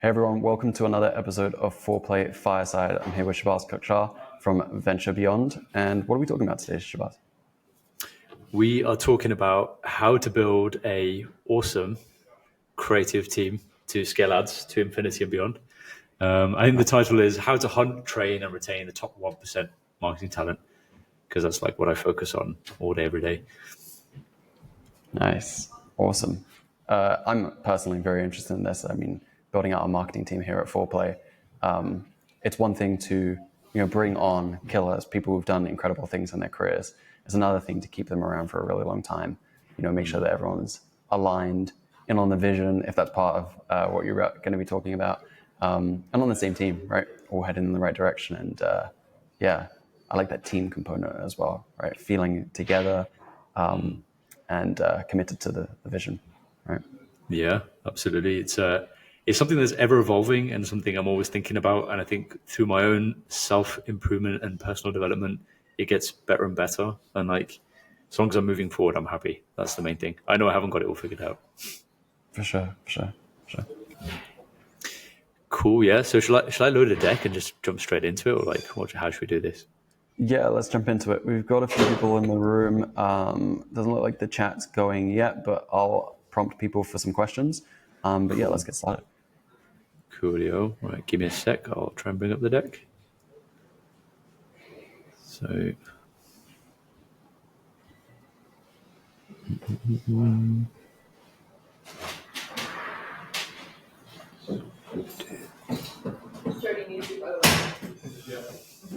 Hey everyone, welcome to another episode of Foreplay Fireside. I'm here with Shahbaz from Venture Beyond. And what are we talking about today, Shahbaz? We are talking about how to build a awesome creative team to scale ads to infinity and beyond. I think the title is How to Hunt, Train, and Retain the Top 1% Marketing Talent, because that's like what I focus on all day, every day. Nice. Awesome. I'm personally very interested in this. I mean, building out a marketing team here at Foreplay. It's one thing to bring on killers, people who've done incredible things in their careers. It's another thing to keep them around for a really long time. Make sure that everyone's aligned in on the vision, if that's part of what you're going to be talking about, and on the same team, right? All heading in the right direction. And I like that team component as well, right? Feeling together and committed to the vision, right? Yeah, absolutely. It's something that's ever evolving and something I'm always thinking about. And I think through my own self-improvement and personal development, it gets better and better. And like, as long as I'm moving forward, I'm happy. That's the main thing. I know I haven't got it all figured out. For sure. Cool. Yeah. So shall I load a deck and just jump straight into it, or like, how should we do this? Yeah, let's jump into it. We've got a few people in the room. Doesn't look like the chat's going yet, but I'll prompt people for some questions. But yeah, let's get started. Coolio. Right, give me a sec. I'll try and bring up the deck. So.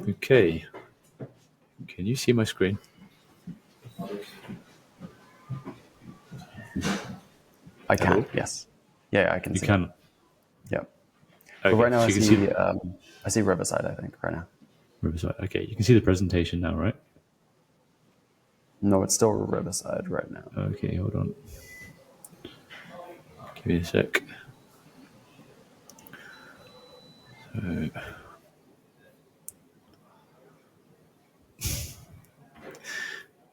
Okay. Can you see my screen? I can. Hello? Yes. Yeah, I can see. You can. Yeah. Okay. But right now so I see Riverside, I think, right now. Riverside. Okay. You can see the presentation now, right? No, it's still Riverside right now. Okay, hold on. Give me a sec. So,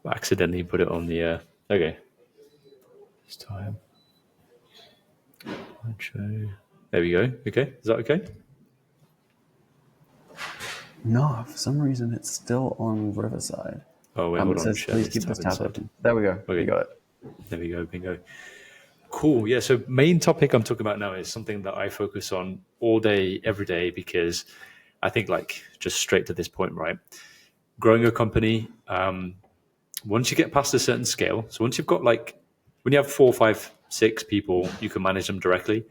I accidentally put it on the. Okay. This time. There we go. Okay. Is that okay? No, for some reason it's still on Riverside. Oh, wait, hold on. Please keep this tab open. There we go. Okay. You got it. There we go. Bingo. Cool. Yeah. So main topic I'm talking about now is something that I focus on all day, every day, because I think like just straight to this point, right? Growing a company, once you get past a certain scale, so once you've got when you have 4, 5, 6 people, you can manage them directly.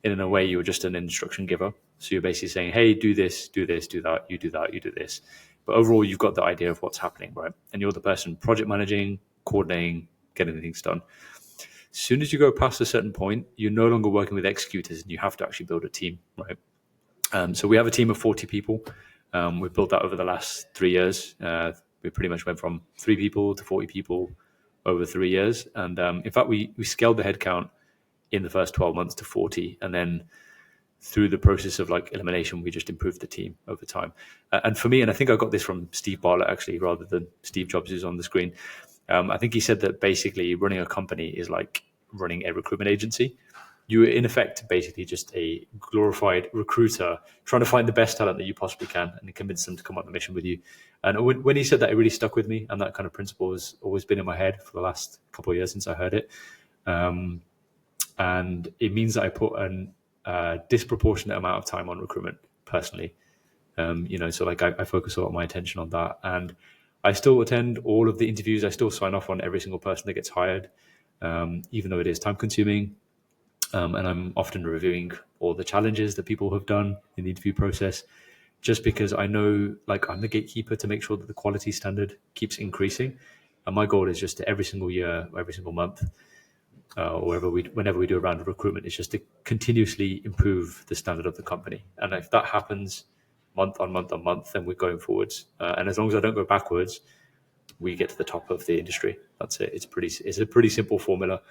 In a way, you're just an instruction giver. So you're basically saying, hey, do this, do this, do that, you do that, you do this. But overall, you've got the idea of what's happening, right? And you're the person project managing, coordinating, getting things done. As soon as you go past a certain point, you're no longer working with executors and you have to actually build a team, right? So we have a team of 40 people. We've built that over the last 3 years. We pretty much went from 3 people to 40 people over 3 years. And in fact, we scaled the headcount in the first 12 months to 40. And then through the process of elimination, we just improved the team over time. And for me, and I think I got this from Steve Bartlett actually, rather than Steve Jobs who's on the screen. I think he said that basically running a company is like running a recruitment agency. You are in effect basically just a glorified recruiter trying to find the best talent that you possibly can and convince them to come on the mission with you. And when he said that, it really stuck with me. And that kind of principle has always been in my head for the last couple of years since I heard it. And it means that I put a disproportionate amount of time on recruitment personally. So I focus a lot of my attention on that. And I still attend all of the interviews. I still sign off on every single person that gets hired, even though it is time consuming. And I'm often reviewing all the challenges that people have done in the interview process, just because I know I'm the gatekeeper to make sure that the quality standard keeps increasing. And my goal is just to every single year, every single month, or whenever we do a round of recruitment, it's just to continuously improve the standard of the company. And if that happens month on month on month, then we're going forwards. And as long as I don't go backwards, we get to the top of the industry. That's it. It's a pretty simple formula.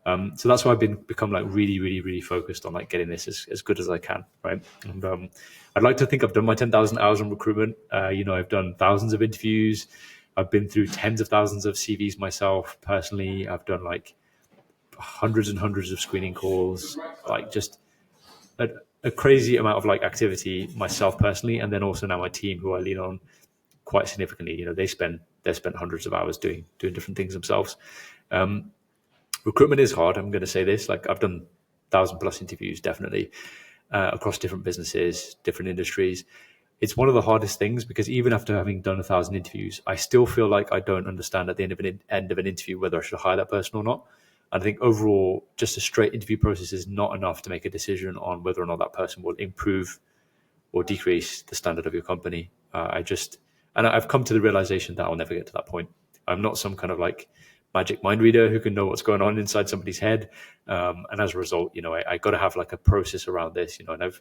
So that's why I've become really, really, really focused on getting this as good as I can, right? And I'd like to think I've done my 10,000 hours on recruitment. I've done thousands of interviews. I've been through tens of thousands of CVs myself personally. I've done hundreds and hundreds of screening calls. a crazy amount of like activity myself personally, and then also now my team, who I lean on quite significantly. You know, they spend hundreds of hours doing different things themselves. Recruitment is hard. I'm going to say this. Like, I've done 1,000+ interviews, definitely, across different businesses, different industries. It's one of the hardest things, because even after having done 1,000 interviews, I still feel like I don't understand at the end of an interview whether I should hire that person or not. And I think overall, just a straight interview process is not enough to make a decision on whether or not that person will improve or decrease the standard of your company. And I've come to the realization that I'll never get to that point. I'm not some kind of like magic mind reader who can know what's going on inside somebody's head. And as a result, you know, I got to have like a process around this, you know, and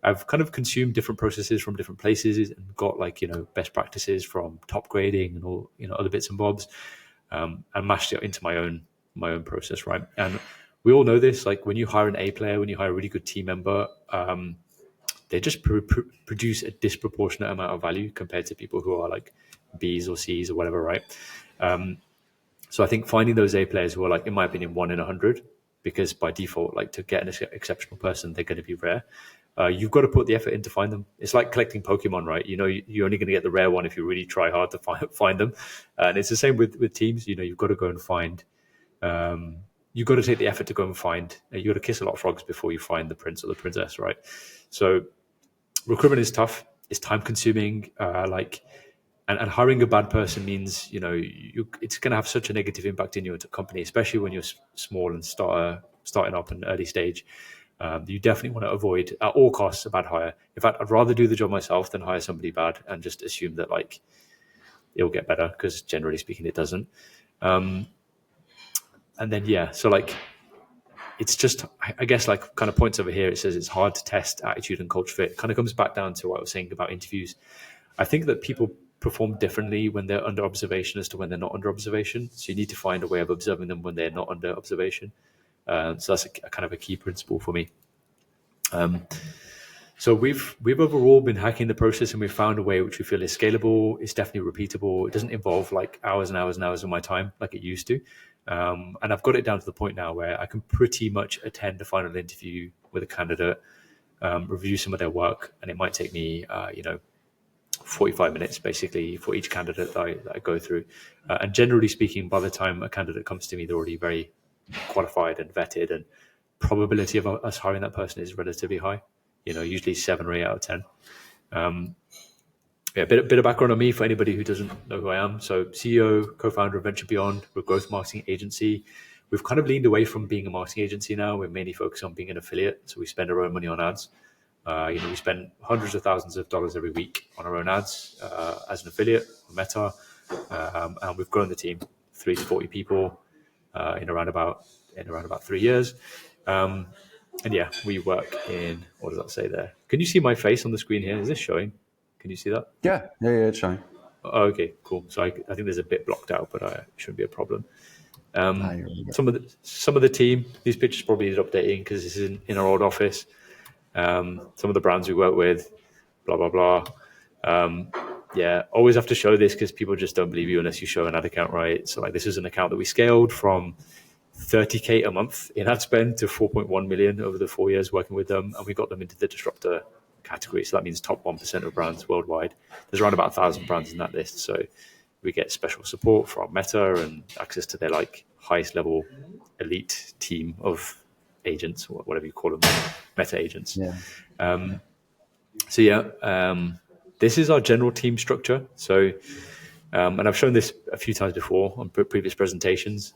I've kind of consumed different processes from different places and got like, you know, best practices from top grading and all, you know, other bits and bobs, and mashed it into my own process. Right. And we all know this, like when you hire an A player, when you hire a really good team member, they just produce a disproportionate amount of value compared to people who are like Bs or Cs or whatever, right? So I think finding those A players who are like, in my opinion, 1 in 100, because by default, like to get an exceptional person, they're going to be rare. You've got to put the effort in to find them. It's like collecting Pokemon, right? You know, you're only going to get the rare one if you really try hard to find them. And it's the same with teams. You know, you've got to go and find. You've got to take the effort to go and find. You've got to kiss a lot of frogs before you find the prince or the princess, right? So recruitment is tough. It's time consuming. And hiring a bad person means, you know, it's going to have such a negative impact in your company, especially when you're small and starting up in early stage. You definitely want to avoid at all costs a bad hire. In fact, I'd rather do the job myself than hire somebody bad and just assume that like it'll get better, because generally speaking, it doesn't. And then, yeah, so like, it's just, I guess, like kind of points over here, it says it's hard to test attitude and culture fit. It kind of comes back down to what I was saying about interviews. I think that people perform differently when they're under observation as to when they're not under observation. So you need to find a way of observing them when they're not under observation. So that's a kind of a key principle for me. So we've overall been hacking the process, and we've found a way which we feel is scalable. It's definitely repeatable. It doesn't involve like hours and hours and hours of my time like it used to. And I've got it down to the point now where I can pretty much attend a final interview with a candidate, review some of their work, and it might take me, 45 minutes basically for each candidate that I go through. And generally speaking, by the time a candidate comes to me, they're already very qualified and vetted, and probability of us hiring that person is relatively high. You know, usually 7 or 8 out of 10. A bit of background on me for anybody who doesn't know who I am. So CEO, co-founder of Venture Beyond. We're a growth marketing agency. We've kind of leaned away from being a marketing agency now. We're mainly focused on being an affiliate. So we spend our own money on ads. We spend hundreds of thousands of dollars every week on our own ads as an affiliate on Meta. And we've grown the team 3 to 40 people in around about 3 years. And yeah, we work in, what does that say there? Can you see my face on the screen here? Is this showing? Can you see that? Yeah, it's showing. Oh, okay, cool. So I think there's a bit blocked out, but it shouldn't be a problem. Some of the team, these pictures probably need updating because this is in our old office. Some of the brands we work with, blah, blah, blah. Always have to show this because people just don't believe you unless you show an ad account, right? So like, this is an account that we scaled from 30K a month in ad spend to 4.1 million over the 4 years working with them. And we got them into the disruptor category. So that means top 1% of brands worldwide. There's around about 1,000 brands in that list. So we get special support from Meta and access to their like highest level elite team of agents, or whatever you call them, Meta agents. Yeah. This is our general team structure. So, and I've shown this a few times before on previous presentations.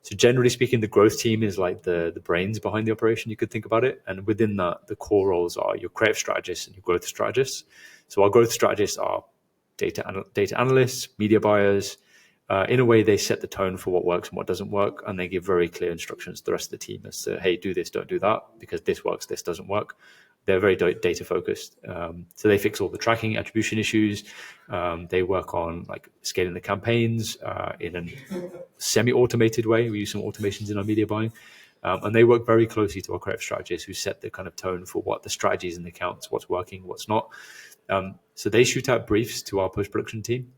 So generally speaking, the growth team is like the brains behind the operation, you could think about it. And within that, the core roles are your creative strategists and your growth strategists. So our growth strategists are data analysts, media buyers. In a way, they set the tone for what works and what doesn't work. And they give very clear instructions to the rest of the team as to, hey, do this, don't do that, because this works, this doesn't work. They're very data focused. So they fix all the tracking attribution issues. They work on like scaling the campaigns in a semi-automated way. We use some automations in our media buying. And they work very closely to our creative strategists who set the kind of tone for what the strategies in the accounts, what's working, what's not. So they shoot out briefs to our post-production team.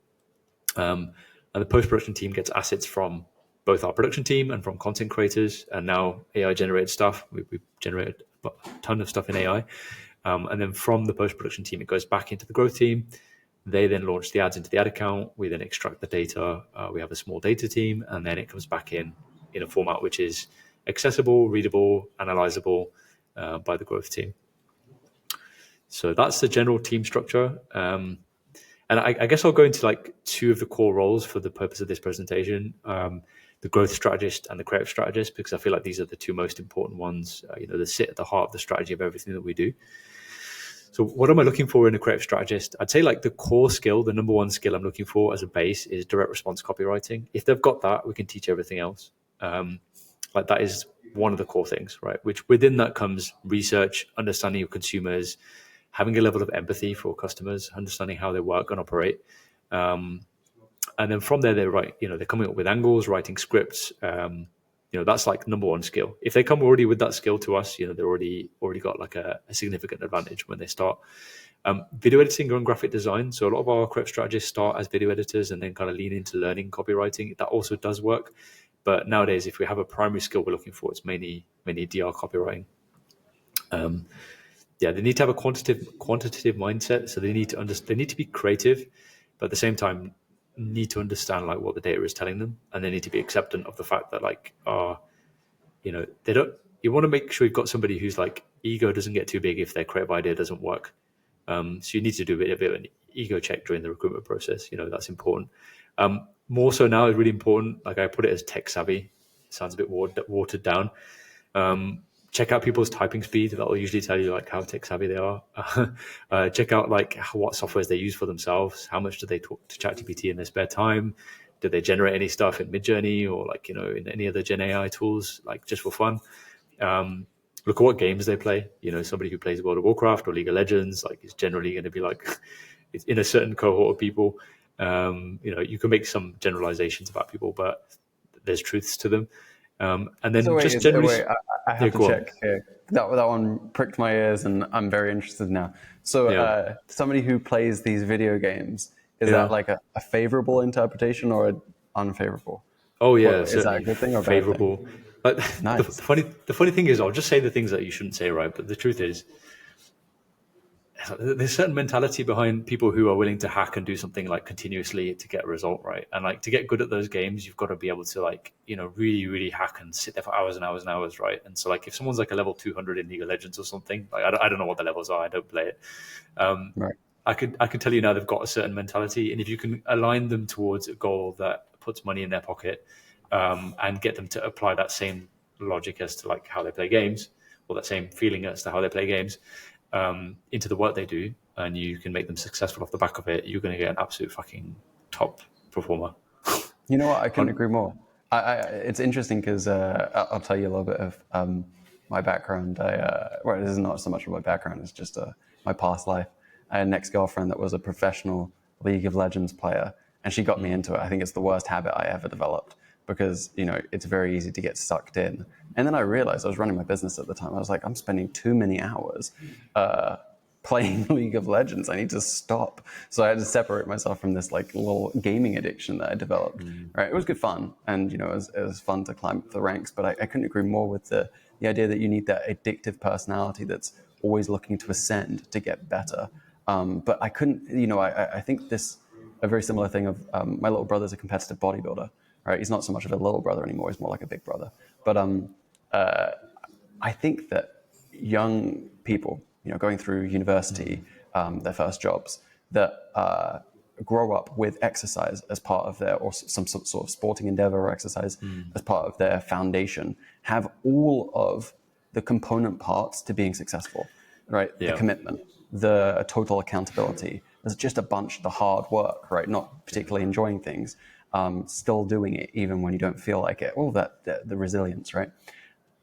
And the post-production team gets assets from both our production team and from content creators, and now AI-generated stuff. We've generated a ton of stuff in AI. And then from the post-production team, it goes back into the growth team. They then launch the ads into the ad account. We then extract the data. We have a small data team, and then it comes back in a format which is accessible, readable, analyzable by the growth team. So that's the general team structure. And I guess I'll go into like two of the core roles for the purpose of this presentation, the growth strategist and the creative strategist, because I feel like these are the two most important ones, that sit at the heart of the strategy of everything that we do. So what am I looking for in a creative strategist? I'd say like the core skill, the number one skill I'm looking for as a base is direct response copywriting. If they've got that, we can teach everything else. Like that is one of the core things, right? Which within that comes research, understanding your consumers, having a level of empathy for customers, understanding how they work and operate. And then from there, they're coming up with angles, writing scripts. That's like number one skill. If they come already with that skill to us, they're already got like a significant advantage when they start. Video editing and graphic design. So a lot of our creative strategists start as video editors and then kind of lean into learning copywriting. That also does work. But nowadays, if we have a primary skill we're looking for, it's mainly DR copywriting. They need to have a quantitative mindset. So they need to be creative, but at the same time, need to understand like what the data is telling them, and they need to be acceptant of the fact that like they don't. You want to make sure you've got somebody whose like ego doesn't get too big if their creative idea doesn't work. So you need to do a bit of an ego check during the recruitment process. That's important. More so now is really important. Like I put it as tech savvy. It sounds a bit watered down. Check out people's typing speed. That will usually tell you like how tech savvy they are. Check out like what softwares they use for themselves. How much do they talk to ChatGPT in their spare time? Do they generate any stuff in Midjourney or like, in any other Gen AI tools, like just for fun? Look at what games they play. Somebody who plays World of Warcraft or League of Legends, like is generally going to be like it's in a certain cohort of people. You can make some generalizations about people, but there's truths to them. And then So just generally, I have to check here. That one pricked my ears, and I'm very interested now. So, somebody who plays these video games, is that like a favorable interpretation or an unfavorable? Oh yeah, is that a good thing or favorable? bad thing? But Nice. the funny thing is, I'll just say the things that you shouldn't say, right? But the truth is, there's certain mentality behind people who are willing to hack and do something like continuously to get a result, right? And like to get good at those games, you've got to be able to like, really, really hack and sit there for hours and hours and hours, right? And so like if someone's like a level 200 in League of Legends or something, like I don't know what the levels are, I don't play it. Right. I could tell you now they've got a certain mentality, and if you can align them towards a goal that puts money in their pocket, and get them to apply that same logic as to like how they play games, or that same feeling as to how they play games, into the work they do, and you can make them successful off the back of it, you're going to get an absolute fucking top performer. You know what? I couldn't agree more. It's interesting because I'll tell you a little bit of my background. This is not so much of my background; it's just my past life. I had an ex-girlfriend that was a professional League of Legends player, and she got me into it. I think it's the worst habit I ever developed because it's very easy to get sucked in. And then I realized I was running my business at the time. I was like, I'm spending too many hours playing League of Legends. I need to stop. So I had to separate myself from this like little gaming addiction that I developed. Right? It was good fun, and it was fun to climb up the ranks. But I couldn't agree more with the idea that you need that addictive personality that's always looking to ascend to get better. But I couldn't. I think this a very similar thing of my little brother's a competitive bodybuilder. Right? He's not so much of a little brother anymore. He's more like a big brother. But I think that young people, going through university, their first jobs, that grow up with exercise as part of their, or some sort of sporting endeavor or exercise as part of their foundation, have all of the component parts to being successful, right? Yeah. The commitment, the total accountability. There's just a bunch of the hard work, right? Not particularly enjoying things, still doing it even when you don't feel like it. All that, the resilience, right?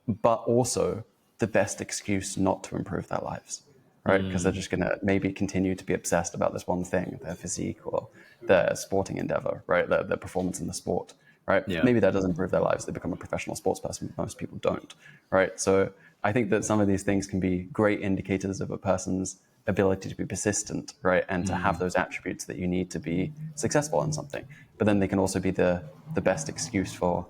But also the best excuse not to improve their lives, right? Because they're just going to maybe continue to be obsessed about this one thing, their physique or their sporting endeavor, right? Their performance in the sport, right? Yeah. Maybe that doesn't improve their lives. They become a professional sports person. Most people don't, right? So I think that some of these things can be great indicators of a person's ability to be persistent, right? And to have those attributes that you need to be successful in something. But then they can also be the best excuse for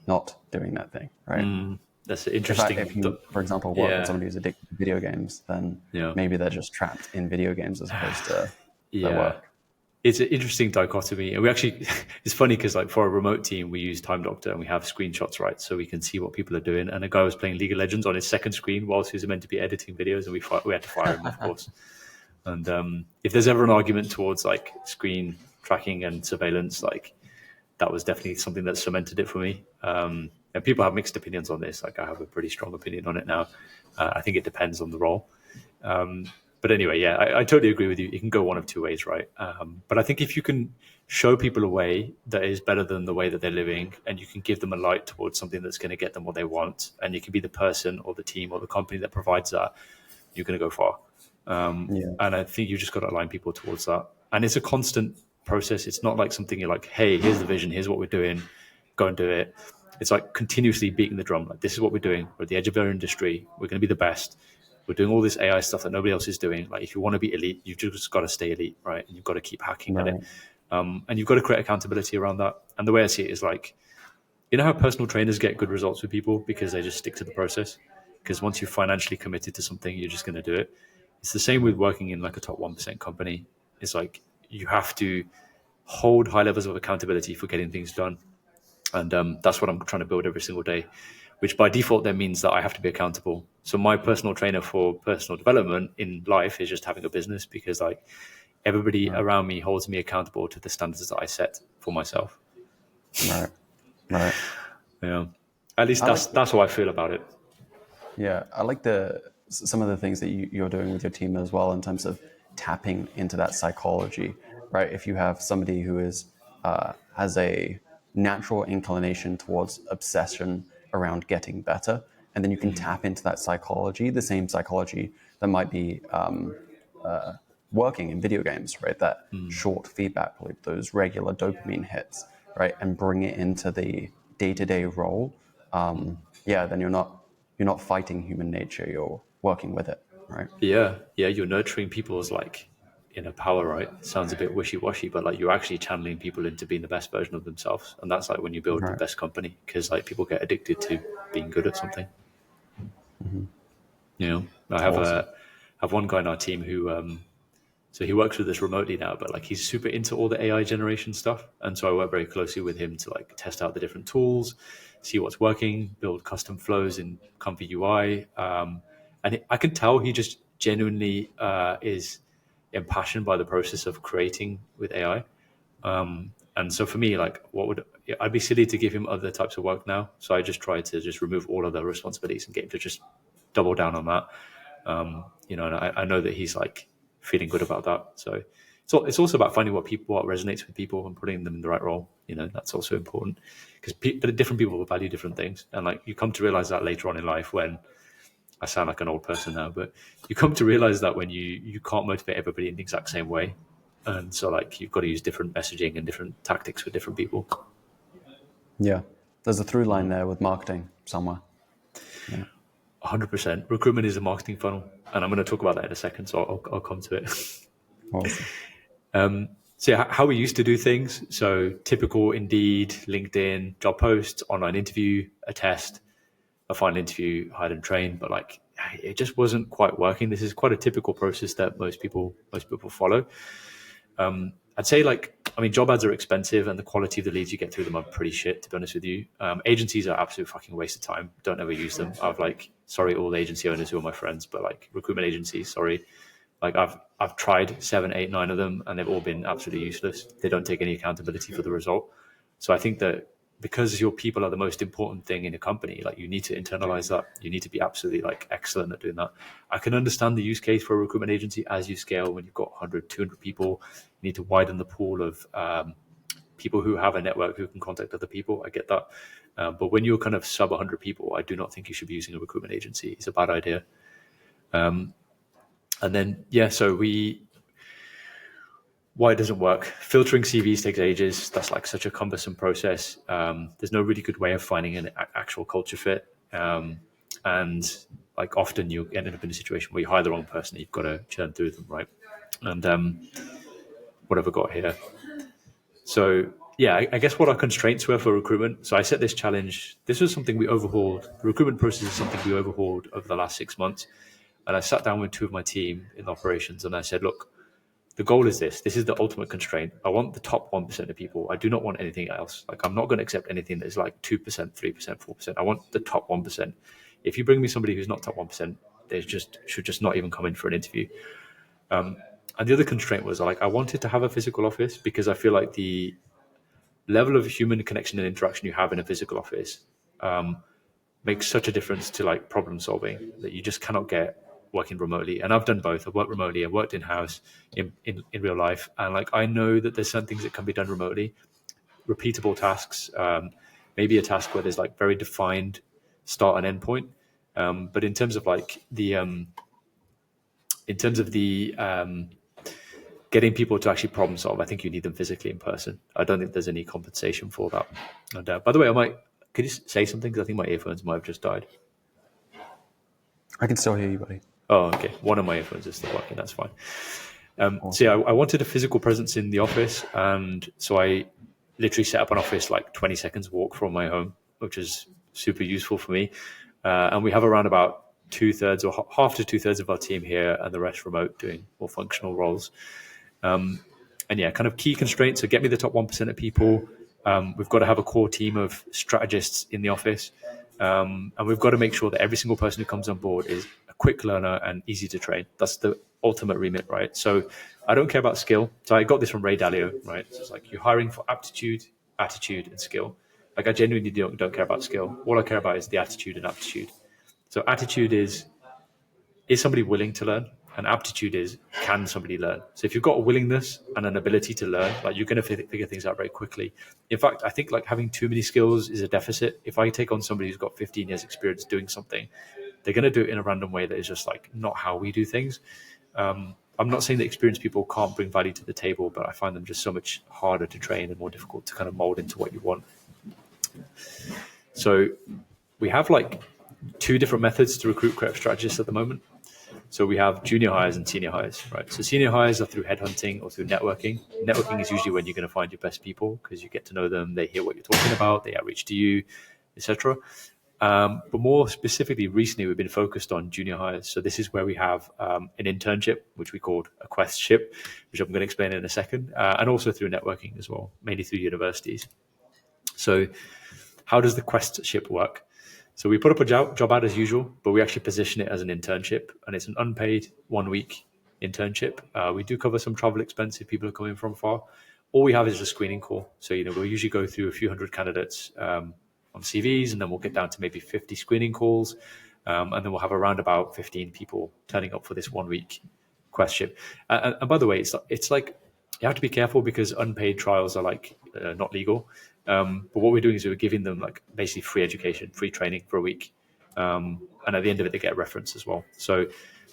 not doing that thing, right? That's interesting. If you, for example, work with Yeah, somebody who's addicted to video games, then yeah, maybe they're just trapped in video games as opposed to their yeah. work. It's an interesting dichotomy, and we actually it's funny because like for a remote team we use Time Doctor and we have screenshots, right, so we can see what people are doing. And a guy was playing League of Legends on his second screen whilst he was meant to be editing videos, and we had to fire him, of course. And if there's ever an argument towards like screen tracking and surveillance, like that was definitely something that cemented it for me. And people have mixed opinions on this. Like I have a pretty strong opinion on it now. I think it depends on the role. But anyway, yeah, I totally agree with you. It can go one of two ways, right? But I think if you can show people a way that is better than the way that they're living, and you can give them a light towards something that's going to get them what they want, and you can be the person or the team or the company that provides that, you're going to go far. And I think you just got to align people towards that. And it's a constant process. It's not like something you're like, hey, here's the vision, here's what we're doing, go and do it. It's like continuously beating the drum. Like, this is what we're doing. We're at the edge of our industry. We're going to be the best. We're doing all this AI stuff that nobody else is doing. Like, if you want to be elite, you've just got to stay elite, right? And you've got to keep hacking at it. And you've got to create accountability around that. And the way I see it is like, you know how personal trainers get good results with people because they just stick to the process? Because once you're financially committed to something, you're just going to do it. It's the same with working in like a top 1% company. It's like you have to hold high levels of accountability for getting things done. And that's what I'm trying to build every single day, which by default then means that I have to be accountable. So my personal trainer for personal development in life is just having a business, because like everybody around me holds me accountable to the standards that I set for myself. Right. Yeah. At least that's how I feel about it. Yeah, I like some of the things that you're doing with your team as well in terms of tapping into that psychology, right? If you have somebody who has a natural inclination towards obsession around getting better, and then you can tap into that psychology, the same psychology that might be working in video games, right? That short feedback loop, those regular dopamine hits, right? And bring it into the day-to-day role. Then you're not fighting human nature, you're working with it, right? Yeah. You're nurturing people's like inner power, right? It sounds a bit wishy-washy, but like you're actually channeling people into being the best version of themselves. And that's like when you build the Right. best company, because like people get addicted to being good at something. You know, I Awesome. have one guy in our team who so he works with us remotely now, but like he's super into all the AI generation stuff. And so I work very closely with him to like test out the different tools, see what's working, build custom flows in Comfy UI. I can tell he just genuinely is impassioned by the process of creating with AI. And so for me, like, I'd be silly to give him other types of work now. So I just try to just remove all of the responsibilities and get him to just double down on that. And I know that he's like feeling good about that. So it's also about finding what resonates with people and putting them in the right role. That's also important, because different people will value different things. And like, you come to realize that later on in life, when I sound like an old person now, but you come to realize that when you can't motivate everybody in the exact same way. And so like, you've got to use different messaging and different tactics for different people. Yeah. There's a through line there with marketing somewhere. Yeah. 100%. Recruitment is a marketing funnel. And I'm going to talk about that in a second. So I'll come to it. Awesome. So yeah, how we used to do things. So typical Indeed, LinkedIn, job posts, online interview, a test, a final interview, hire and train. But like, it just wasn't quite working. This is quite a typical process that most people follow. I'd say job ads are expensive, and the quality of the leads you get through them are pretty shit, to be honest with you. Agencies are absolute fucking waste of time. Don't ever use them. Sorry, all the agency owners who are my friends, but like recruitment agencies, sorry. Like I've tried 7, 8, 9 of them, and they've all been absolutely useless. They don't take any accountability for the result. So I think that because your people are the most important thing in a company, like, you need to internalize that. You need to be absolutely like excellent at doing that. I can understand the use case for a recruitment agency as you scale. When you've got 100, 200 people, you need to widen the pool of people who have a network who can contact other people. I get that. But when you're kind of sub 100 people, I do not think you should be using a recruitment agency. It's a bad idea. And then, why it doesn't work. Filtering CVs takes ages. That's like such a cumbersome process. There's no really good way of finding an actual culture fit. And like, often you end up in a situation where you hire the wrong person. You've got to churn through them, right? And what have I got here? So yeah, I guess what our constraints were for recruitment. So I set this challenge. This was something we overhauled. The recruitment process is something we overhauled over the last 6 months. And I sat down with two of my team in operations and I said, look, the goal is this. This is the ultimate constraint. I want the top 1% of people. I do not want anything else. Like, I'm not going to accept anything that is like 2%, 3%, 4%. I want the top 1%. If you bring me somebody who's not top 1%, they should just not even come in for an interview. And the other constraint was like, I wanted to have a physical office because I feel like the level of human connection and interaction you have in a physical office makes such a difference to like problem solving that you just cannot get working remotely. And I've done both. I've worked remotely. I've worked in house in real life. And like, I know that there's some things that can be done remotely, repeatable tasks, maybe a task where there's like very defined start and end point. But in terms of like getting people to actually problem solve, I think you need them physically in person. I don't think there's any compensation for that. And by the way, could you say something? Because I think my earphones might have just died. I can still hear you, buddy. Oh, okay. One of my earphones is still working. That's fine. So yeah, I wanted a physical presence in the office. And so I literally set up an office like 20 seconds walk from my home, which is super useful for me. And we have around about 2/3 or half to 2/3 of our team here and the rest remote doing more functional roles. And yeah, kind of key constraints. So get me the top 1% of people. We've got to have a core team of strategists in the office. And we've got to make sure that every single person who comes on board is a quick learner and easy to train. That's the ultimate remit, right? So I don't care about skill. So I got this from Ray Dalio, right? So it's like you're hiring for aptitude, attitude, and skill. Like, I genuinely don't care about skill. All I care about is the attitude and aptitude. So attitude is somebody willing to learn? And aptitude is, can somebody learn? So if you've got a willingness and an ability to learn, like, you're going to figure things out very quickly. In fact, I think like having too many skills is a deficit. If I take on somebody who's got 15 years experience doing something, they're going to do it in a random way that is just like not how we do things. I'm not saying that experienced people can't bring value to the table, but I find them just so much harder to train and more difficult to kind of mold into what you want. So we have like two different methods to recruit creative strategists at the moment. So we have junior hires and senior hires, right? So senior hires are through headhunting or through networking. Networking is usually when you're going to find your best people because you get to know them, they hear what you're talking about, they outreach to you, etc. But more specifically, recently we've been focused on junior hires. So this is where we have an internship, which we called a questship, which I'm going to explain in a second, and also through networking as well, mainly through universities. So how does the questship work? So we put up a job ad as usual, but we actually position it as an internship, and it's an unpaid 1-week internship. We do cover some travel expense if people are coming from far. All we have is a screening call. So, we'll usually go through a few hundred candidates on CVs, and then we'll get down to maybe 50 screening calls. And then we'll have around about 15 people turning up for this 1-week questship. And by the way, it's like, you have to be careful because unpaid trials are like not legal. But what we're doing is we're giving them like basically free education, free training for a week. And at the end of it, they get a reference as well. So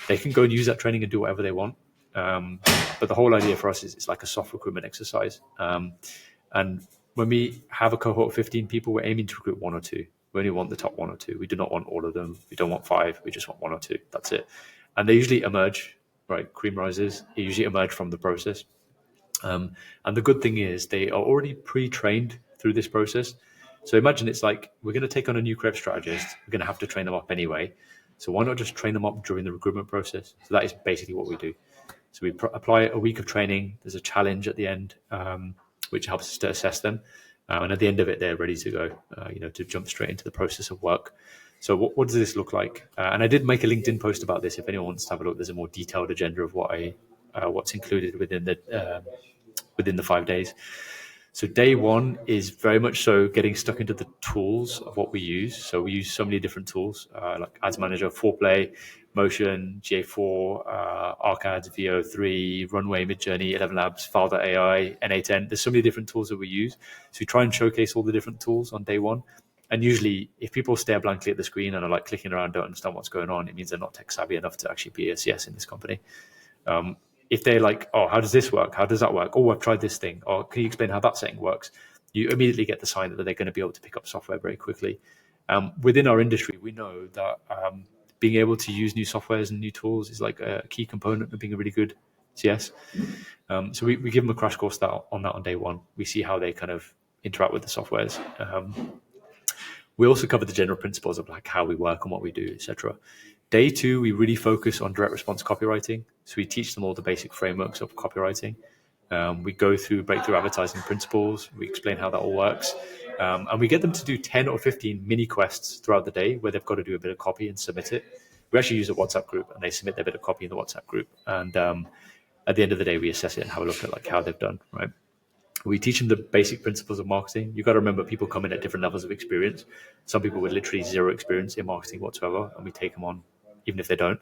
they can go and use that training and do whatever they want. But the whole idea for us is it's like a soft recruitment exercise. And when we have a cohort of 15 people, we're aiming to recruit 1 or 2. We only want the top 1 or 2. We do not want all of them. We don't want 5. We just want 1 or 2. That's it. And they usually emerge, right? Cream rises. They usually emerge from the process. And the good thing is they are already pre-trained through this process. So imagine it's like, we're going to take on a new creative strategist. We're going to have to train them up anyway. So why not just train them up during the recruitment process? So that is basically what we do. So we apply a week of training. There's a challenge at the end, which helps us to assess them. And at the end of it, they're ready to go, to jump straight into the process of work. So what does this look like? And I did make a LinkedIn post about this. If anyone wants to have a look, there's a more detailed agenda of what's included within the 5 days. So day 1 is very much so getting stuck into the tools of what we use. So we use so many different tools like Ads Manager, Foreplay, Motion, GA4, ArcAds, VO3, Runway, Midjourney, 11 Labs, File.ai, N8N. There's so many different tools that we use. So we try and showcase all the different tools on day 1. And usually if people stare blankly at the screen and are like clicking around, don't understand what's going on, it means they're not tech savvy enough to actually be a CS in this company. If they're like, oh, how does this work? How does that work? Oh, I've tried this thing. Or can you explain how that setting works? You immediately get the sign that they're going to be able to pick up software very quickly. Within our industry, we know that being able to use new softwares and new tools is like a key component of being a really good CS. So we give them a crash course on that on day one. We see how they kind of interact with the softwares. We also cover the general principles of like how we work and what we do, etc. Day two, we really focus on direct response copywriting. So we teach them all the basic frameworks of copywriting. We go through breakthrough advertising principles. We explain how that all works. And we get them to do 10 or 15 mini quests throughout the day where they've got to do a bit of copy and submit it. We actually use a WhatsApp group, and they submit their bit of copy in the WhatsApp group. And at the end of the day, we assess it and have a look at like how they've done, right? We teach them the basic principles of marketing. You've got to remember people come in at different levels of experience. Some people with literally zero experience in marketing whatsoever, and we take them on even if they don't.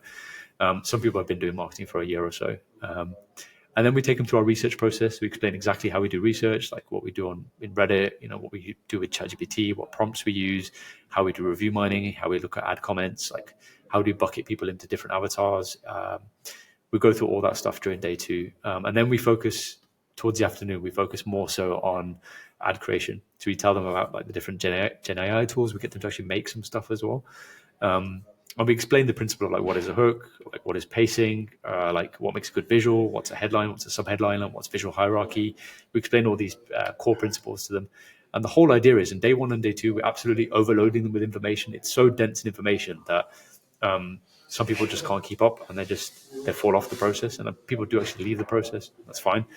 Some people have been doing marketing for a year or so. And then we take them through our research process. We explain exactly how we do research, like what we do in Reddit, what we do with ChatGPT, what prompts we use, how we do review mining, how we look at ad comments, like how do we bucket people into different avatars. We go through all that stuff during day two. And then we focus towards the afternoon, we focus more so on ad creation. So we tell them about like the different Gen AI tools. We get them to actually make some stuff as well. And we explain the principle of like what is a hook, like what is pacing, like what makes a good visual, what's a headline, what's a subheadline, and what's visual hierarchy. We explain all these core principles to them. And the whole idea is in day one and day two, we're absolutely overloading them with information. It's so dense in information that some people just can't keep up, and they fall off the process. And people do actually leave the process. That's fine.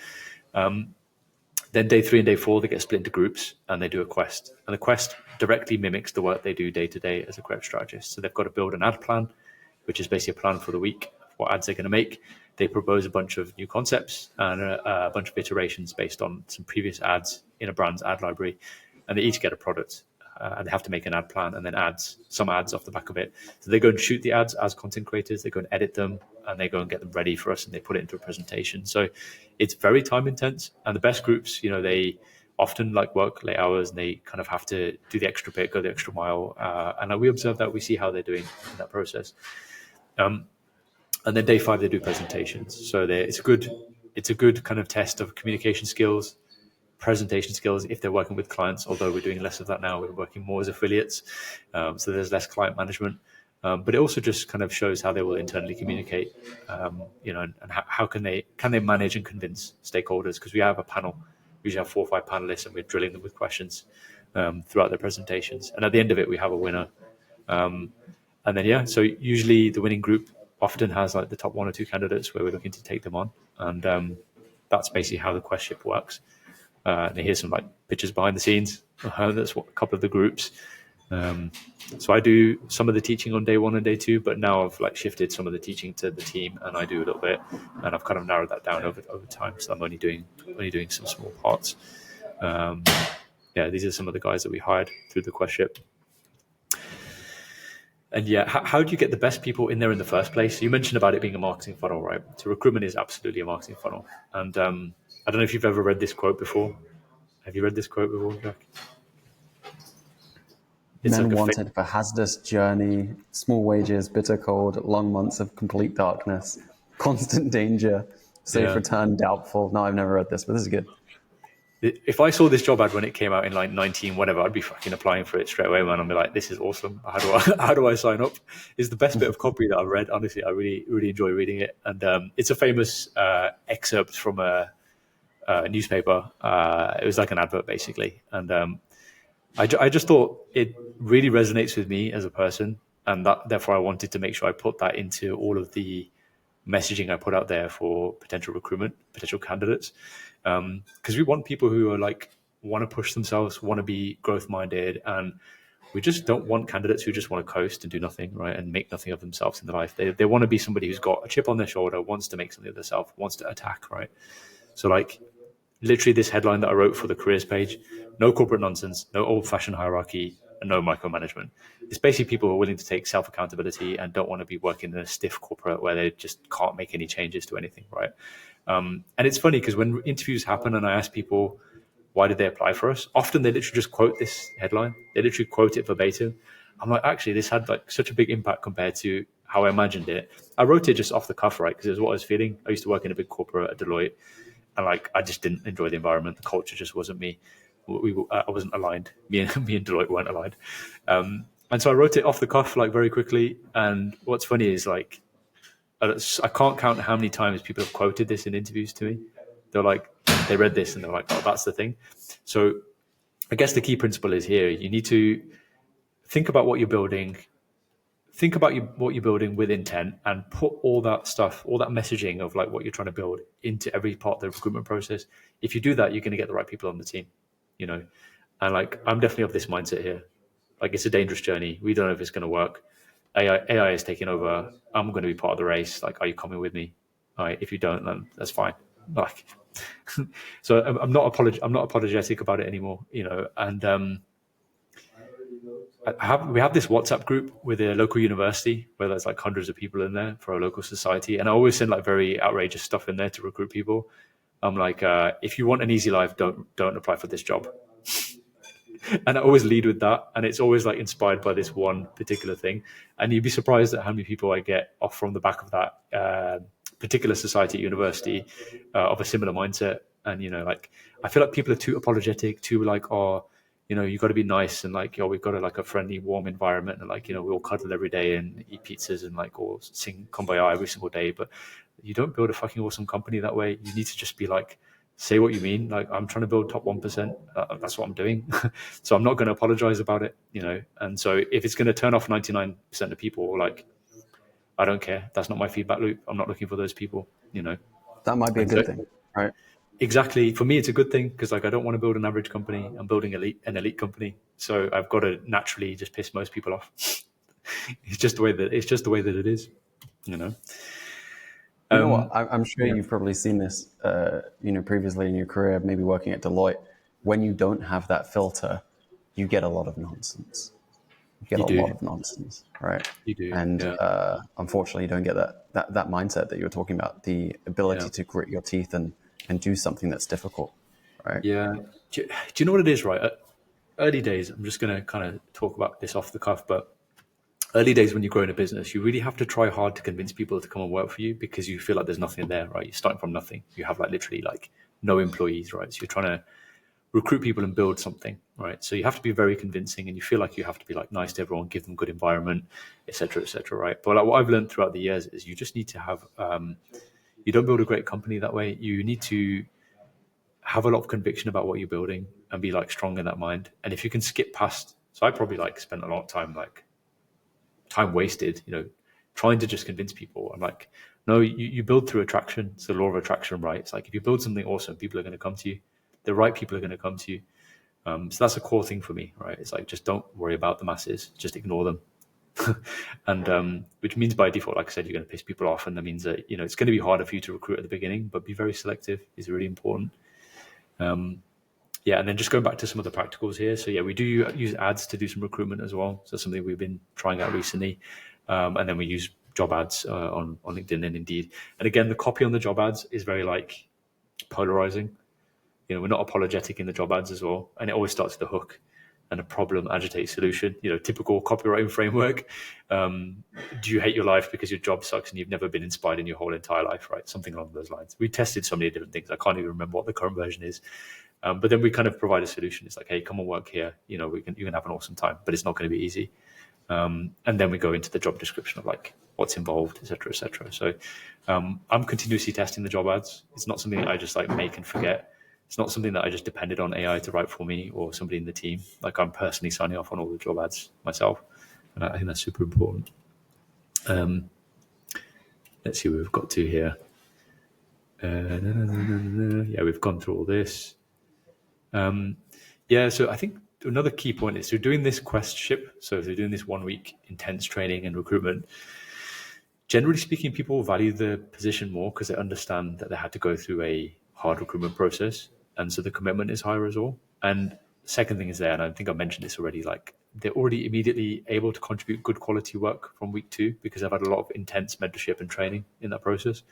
Then day three and day four, they get split into groups and they do a quest. And the quest directly mimics the work they do day to day as a web strategist. So they've got to build an ad plan, which is basically a plan for the week, what ads they're going to make. They propose a bunch of new concepts and a bunch of iterations based on some previous ads in a brand's ad library. And they each get a product. And they have to make an ad plan and then some ads off the back of it. So they go and shoot the ads as content creators. They go and edit them and they go and get them ready for us and they put it into a presentation. So it's very time intense. And the best groups, they often like work late hours and they kind of have to do the extra bit, go the extra mile. And we observe that, we see how they're doing in that process. And then day five, they do presentations. So it's a good kind of test of communication skills, presentation skills if they're working with clients, although we're doing less of that now. We're working more as affiliates. So there's less client management. But it also just kind of shows how they will internally communicate, and how can they manage and convince stakeholders, because we have a panel. We usually have 4 or 5 panelists and we're drilling them with questions throughout their presentations. And at the end of it, we have a winner. And then, so usually the winning group often has like the top 1 or 2 candidates where we're looking to take them on. And that's basically how the questship works. And here's some like pictures behind the scenes. That's what a couple of the groups. So I do some of the teaching on day 1 and day 2, but now I've like shifted some of the teaching to the team, and I do a little bit, and I've kind of narrowed that down over time. So I'm only doing some small parts. These are some of the guys that we hired through the questship. And how do you get the best people in there in the first place? You mentioned about it being a marketing funnel, right? So recruitment is absolutely a marketing funnel. And I don't know if you've ever read this quote before. Have you read this quote before, Jack? Men wanted for hazardous journey, small wages, bitter cold, long months of complete darkness, constant danger, safe return doubtful. No, I've never read this, but this is good. If I saw this job ad when it came out in like 19 whatever, I'd be fucking applying for it straight away, man. I'd be like, this is awesome. How do I sign up? It's the best bit of copy that I've read. Honestly, I really, really enjoy reading it. And it's a famous excerpt from a newspaper. It was like an advert, basically. And I just thought it really resonates with me as a person. And therefore, I wanted to make sure I put that into all of the messaging I put out there for potential recruitment, potential candidates. Because we want people who are like, want to push themselves, want to be growth minded. And we just don't want candidates who just want to coast and do nothing, right? And make nothing of themselves in their life. They want to be somebody who's got a chip on their shoulder, wants to make something of themselves, wants to attack, right? So like literally this headline that I wrote for the careers page, no corporate nonsense, no old fashioned hierarchy, and no micromanagement. It's basically people who are willing to take self-accountability and don't want to be working in a stiff corporate where they just can't make any changes to anything, right? And it's funny because when interviews happen and I ask people, why did they apply for us? Often they literally just quote this headline. They literally quote it verbatim. I'm like, actually, this had like such a big impact compared to how I imagined it. I wrote it just off the cuff, right? Because it was what I was feeling. I used to work in a big corporate at Deloitte, and like I just didn't enjoy the environment. The culture just wasn't me. I wasn't aligned. Me and Deloitte weren't aligned. And so I wrote it off the cuff, like very quickly. And what's funny is like I can't count how many times people have quoted this in interviews to me. They're like, they read this and they're like, oh, that's the thing. So I guess the key principle is here. You need to think about what you're building, think about what you're building with intent, and put all that stuff, all that messaging of like what you're trying to build into every part of the recruitment process. If you do that, you're going to get the right people on the team, you know? And like, I'm definitely of this mindset here. Like, it's a dangerous journey. We don't know if it's going to work. AI is taking over. I'm going to be part of the race. Like, are you coming with me? All right. If you don't, then that's fine. Like, so I'm not apologetic about it anymore, you know? And, we have this WhatsApp group with a local university where there's like hundreds of people in there for a local society, and I always send like very outrageous stuff in there to recruit people. I'm like, if you want an easy life, don't apply for this job. And I always lead with that, and it's always like inspired by this one particular thing. And you'd be surprised at how many people I get off from the back of that particular society at university of a similar mindset. And you know, like, I feel like people are too apologetic, too like, oh, you know, you got to be nice, and like, we've got like a friendly, warm environment, and like, you know, we all cuddle every day and eat pizzas and like all sing Kumbaya every single day. But you don't build a fucking awesome company that way. You need to just be like, say what you mean. Like, I'm trying to build top 1%. That's what I'm doing. So I'm not going to apologize about it, you know? And so if it's going to turn off 99% of people, like, I don't care. That's not my feedback loop. I'm not looking for those people, you know? That might be a And good so, thing, right? exactly. For me, it's a good thing because like, I don't want to build an average company. I'm building an elite company. So I've got to naturally just piss most people off. It's just the way that it is, you know? You know what? I'm sure you've probably seen this, you know, previously in your career, maybe working at Deloitte. When you don't have that filter, you get a lot of nonsense. You get You a do. lot of nonsense, right? You do. And Yeah. unfortunately, you don't get that mindset that you were talking about, the ability Yeah. to grit your teeth and do something that's difficult, right? Yeah. Do you know what it is, right? Early days, I'm just going to kind of talk about this off the cuff, but early days when you're growing a business, you really have to try hard to convince people to come and work for you because you feel like there's nothing there, right? You're starting from nothing. You have like literally like no employees, right? So you're trying to recruit people and build something, right? So you have to be very convincing, and you feel like you have to be like nice to everyone, give them good environment, etc., etc., right? But like what I've learned throughout the years is you just need to have, you don't build a great company that way. You need to have a lot of conviction about what you're building and be like strong in that mind. And if you can skip past, so I probably like spent a lot of time, like time wasted, you know, trying to just convince people. I'm like, no, you build through attraction. It's the law of attraction, right? It's like if you build something awesome, people are going to come to you. The right people are going to come to you. So that's a core thing for me, right? It's like, just don't worry about the masses, just ignore them. And which means by default, like I said, you're going to piss people off, and that means that, you know, it's going to be harder for you to recruit at the beginning, but be very selective is really important. Yeah, and then just going back to some of the practicals here. So yeah, we do use ads to do some recruitment as well. So something we've been trying out recently, and then we use job ads on LinkedIn and Indeed. And again, the copy on the job ads is very like polarizing. You know, we're not apologetic in the job ads as well, and it always starts with a hook and a problem, agitate, solution. You know, typical copywriting framework. Do you hate your life because your job sucks and you've never been inspired in your whole entire life? Right, something along those lines. We tested so many different things. I can't even remember what the current version is. But then we kind of provide a solution. It's like, hey, come and work here. You know, you can have an awesome time, but it's not going to be easy. And then we go into the job description of like what's involved, et cetera, et cetera. So I'm continuously testing the job ads. It's not something that I just like make and forget. It's not something that I just depended on AI to write for me or somebody in the team. Like, I'm personally signing off on all the job ads myself. And I think that's super important. Let's see what we've got to here. Yeah, we've gone through all this. Yeah, so I think another key point is, so doing this questship, so if they're doing this 1 week intense training and recruitment, generally speaking, people value the position more because they understand that they had to go through a hard recruitment process. And so the commitment is higher as well. And second thing is there, and I think I mentioned this already, like they're already immediately able to contribute good quality work from week 2 because I've had a lot of intense mentorship and training in that process.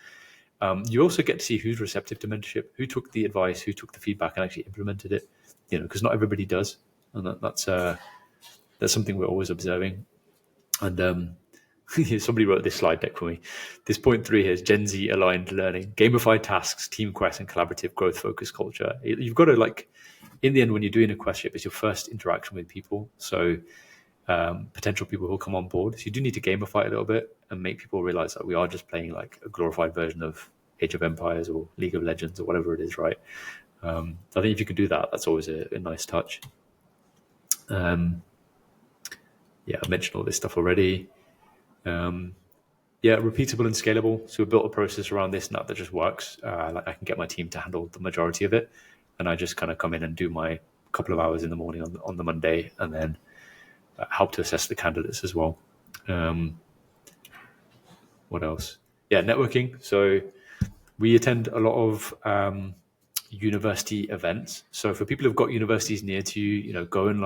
You also get to see who's receptive to mentorship, who took the advice, who took the feedback and actually implemented it, you know, because not everybody does. And that's something we're always observing. And somebody wrote this slide deck for me. This point 3 here is Gen Z aligned learning, gamified tasks, team quest, and collaborative growth focused culture. You've got to, like, in the end, when you're doing a questship, it's your first interaction with people. So potential people who'll come on board. So you do need to gamify it a little bit and make people realize that we are just playing like a glorified version of Age of Empires or League of Legends or whatever it is, right? So I think if you can do that, that's always a nice touch. Yeah, I mentioned all this stuff already. Yeah, repeatable and scalable. So we built a process around this and that just works. Like I can get my team to handle the majority of it, and I just kind of come in and do my couple of hours in the morning on the Monday, and then help to assess the candidates as well. What else? Yeah, networking. So we attend a lot of university events. So for people who've got universities near to you, go and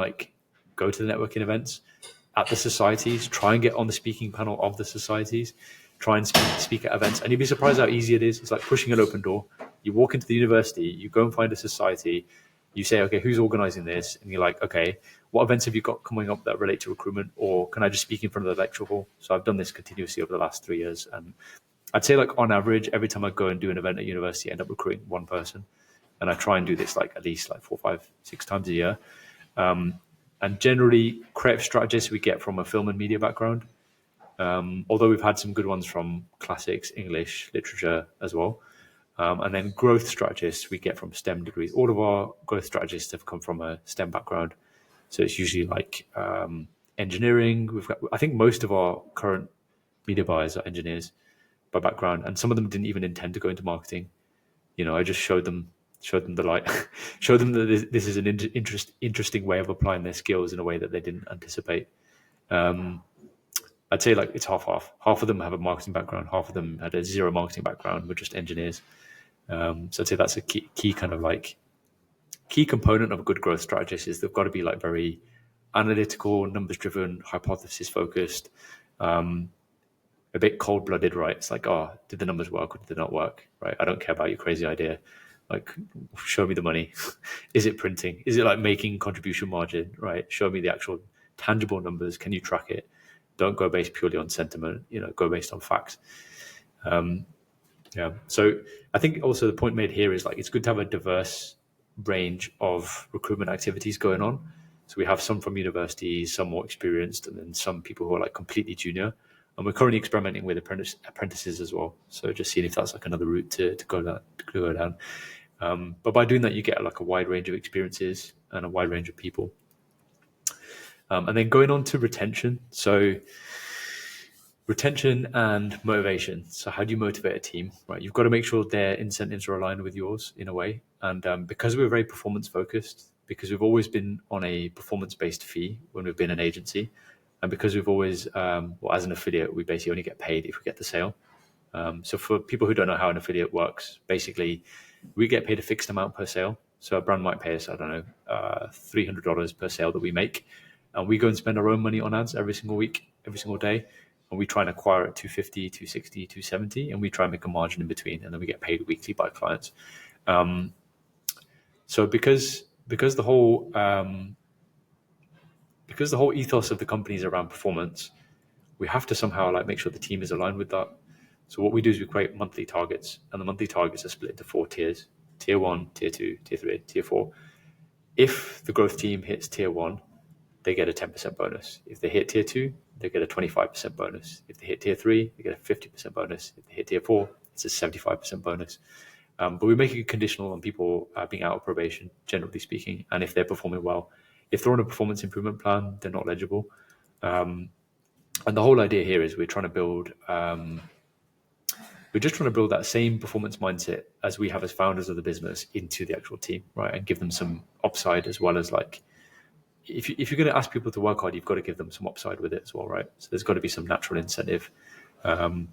go to the networking events at the societies. Try and get on the speaking panel of the societies. Try and speak at events, and you'd be surprised how easy it is. It's like pushing an open door. You walk into the university, you go and find a society. You say, okay, who's organizing this? And you're like, okay, what events have you got coming up that relate to recruitment? Or can I just speak in front of the lecture hall? So I've done this continuously over the last 3 years. And I'd say like on average, every time I go and do an event at university, I end up recruiting one person. And I try and do this like at least like 4, 5, 6 times a year. And generally creative strategists we get from a film and media background. Although we've had some good ones from classics, English, literature as well. And then growth strategists we get from STEM degrees. All of our growth strategists have come from a STEM background. So it's usually like engineering. I think most of our current media buyers are engineers by background, and some of them didn't even intend to go into marketing. I just showed them the light, showed them that this is an interesting way of applying their skills in a way that they didn't anticipate. I'd say like it's half. Half of them have a marketing background. Half of them had a zero marketing background. We're just engineers. So I'd say that's a key kind of like key component of a good growth strategist is they've got to be like very analytical, numbers driven, hypothesis focused, a bit cold blooded, right? It's like, oh, did the numbers work or did they not work, right? I don't care about your crazy idea. Like, show me the money. Is it printing? Is it like making contribution margin, right? Show me the actual tangible numbers. Can you track it? Don't go based purely on sentiment, go based on facts. Yeah. So I think also the point made here is like, it's good to have a diverse range of recruitment activities going on. So we have some from universities, some more experienced, and then some people who are like completely junior. And we're currently experimenting with apprentices as well. So just seeing if that's like another route to go down. But by doing that, you get like a wide range of experiences and a wide range of people. And then going on to retention. So retention and motivation. So how do you motivate a team, right? You've got to make sure their incentives are aligned with yours in a way. And because we're very performance focused, because we've always been on a performance-based fee when we've been an agency, and because we've always, as an affiliate, we basically only get paid if we get the sale. So for people who don't know how an affiliate works, basically we get paid a fixed amount per sale. So a brand might pay us, I don't know, $300 per sale that we make. And we go and spend our own money on ads every single week, every single day. And we try and acquire at 250, 260, 270, and we try and make a margin in between. And then we get paid weekly by clients. So because the whole ethos of the company is around performance, we have to somehow like make sure the team is aligned with that. So what we do is we create monthly targets, and the monthly targets are split into 4 tiers: tier 1, tier 2, tier 3, tier 4. If the growth team hits tier 1, they get a 10% bonus. If they hit tier 2, they get a 25% bonus. If they hit tier 3, they get a 50% bonus. If they hit tier 4, it's a 75% bonus. But we make it conditional on people being out of probation, generally speaking, and if they're performing well. If they're on a performance improvement plan, they're not eligible. And the whole idea here is we're just trying to build that same performance mindset as we have as founders of the business into the actual team, right? And give them some upside as well as like, if you're going to ask people to work hard, you've got to give them some upside with it as well, right? So there's got to be some natural incentive. And